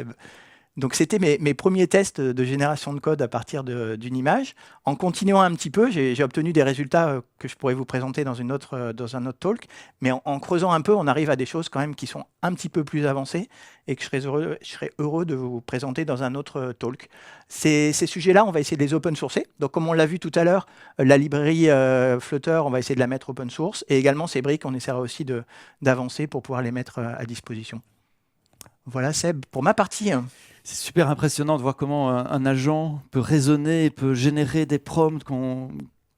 Speaker 2: donc c'était mes premiers tests de génération de code à partir d'une image. En continuant un petit peu, j'ai obtenu des résultats que je pourrais vous présenter dans un autre talk. Mais en creusant un peu, on arrive à des choses quand même qui sont un petit peu plus avancées et que je serais heureux de vous présenter dans un autre talk. Ces sujets-là, on va essayer de les open sourcer. Donc comme on l'a vu tout à l'heure, la librairie Flutter, on va essayer de la mettre open source. Et également ces briques, on essaiera aussi d'avancer pour pouvoir les mettre à disposition. Voilà Seb, pour ma partie.
Speaker 1: C'est super impressionnant de voir comment un agent peut raisonner, peut générer des prompts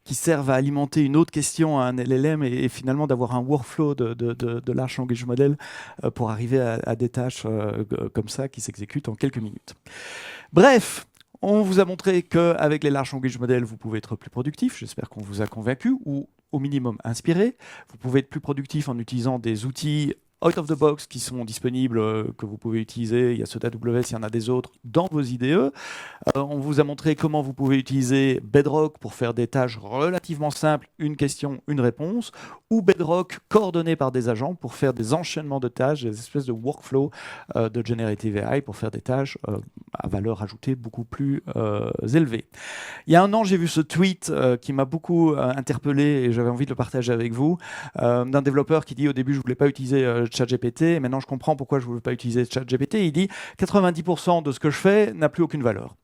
Speaker 1: qui servent à alimenter une autre question à un LLM et finalement d'avoir un workflow de large language model pour arriver à des tâches comme ça qui s'exécutent en quelques minutes. Bref, on vous a montré qu'avec les large language models, vous pouvez être plus productif. J'espère qu'on vous a convaincu ou au minimum inspiré. Vous pouvez être plus productif en utilisant des outils out of the box qui sont disponibles, que vous pouvez utiliser. Il y a ceux d'AWS, il y en a des autres dans vos IDE. On vous a montré comment vous pouvez utiliser Bedrock pour faire des tâches relativement simples, une question, une réponse, ou Bedrock coordonné par des agents pour faire des enchaînements de tâches, des espèces de workflow de Generative AI pour faire des tâches à valeur ajoutée beaucoup plus élevée. Il y a un an, j'ai vu ce tweet qui m'a beaucoup interpellé et j'avais envie de le partager avec vous, d'un développeur qui dit au début je ne voulais pas utiliser ChatGPT, et maintenant je comprends pourquoi je ne voulais pas utiliser ChatGPT. Il dit 90% de ce que je fais n'a plus aucune valeur.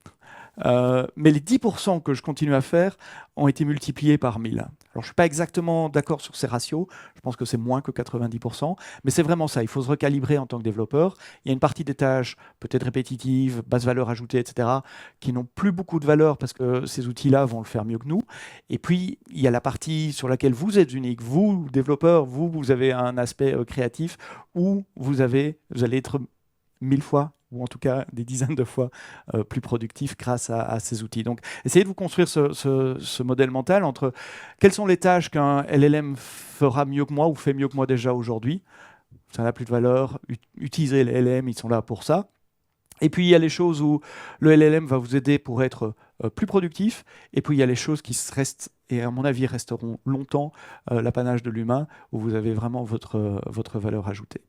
Speaker 1: Mais les 10% que je continue à faire ont été multipliés par 1000. Alors je ne suis pas exactement d'accord sur ces ratios, je pense que c'est moins que 90%, mais c'est vraiment ça, il faut se recalibrer en tant que développeur. Il y a une partie des tâches, peut-être répétitives, basse valeur ajoutée, etc., qui n'ont plus beaucoup de valeur parce que ces outils-là vont le faire mieux que nous. Et puis, il y a la partie sur laquelle vous êtes unique. Vous, développeur, vous avez un aspect créatif où vous allez être 1000 fois ou en tout cas des dizaines de fois plus productif grâce à ces outils. Donc, essayez de vous construire ce modèle mental entre quelles sont les tâches qu'un LLM fera mieux que moi ou fait mieux que moi déjà aujourd'hui. Ça n'a plus de valeur. Utilisez les LLM, ils sont là pour ça. Et puis, il y a les choses où le LLM va vous aider pour être plus productif. Et puis, il y a les choses qui restent, et à mon avis, resteront longtemps l'apanage de l'humain, où vous avez vraiment votre valeur ajoutée.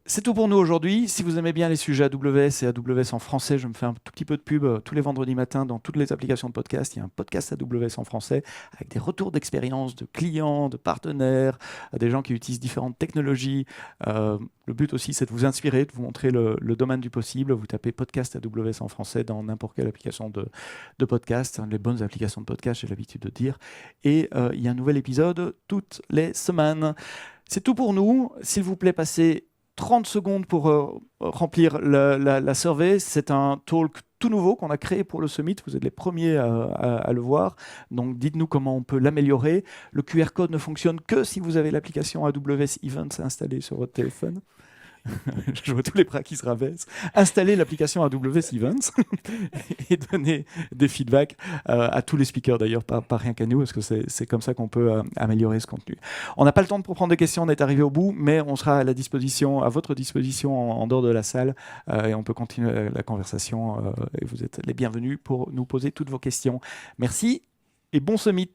Speaker 1: C'est tout pour nous aujourd'hui. Si vous aimez bien les sujets AWS et AWS en français, je me fais un tout petit peu de pub tous les vendredis matins dans toutes les applications de podcast. Il y a un podcast AWS en français avec des retours d'expérience de clients, de partenaires, des gens qui utilisent différentes technologies. Le but aussi, c'est de vous inspirer, de vous montrer le domaine du possible. Vous tapez podcast AWS en français dans n'importe quelle application de podcast, les bonnes applications de podcast, j'ai l'habitude de dire. Et il y a un nouvel épisode toutes les semaines. C'est tout pour nous. S'il vous plaît, passez 30 secondes pour remplir la survey. C'est un talk tout nouveau qu'on a créé pour le Summit. Vous êtes les premiers à le voir. Donc, dites-nous comment on peut l'améliorer. Le QR code ne fonctionne que si vous avez l'application AWS Events installée sur votre téléphone. Je vois tous les bras qui se rabaissent. Installez l'application AWS Events et donnez des feedbacks à tous les speakers, d'ailleurs, pas rien qu'à nous, parce que c'est comme ça qu'on peut améliorer ce contenu. On n'a pas le temps pour prendre des questions, on est arrivé au bout, mais on sera à votre disposition en dehors de la salle et on peut continuer la conversation et vous êtes les bienvenus pour nous poser toutes vos questions. Merci et bon summit.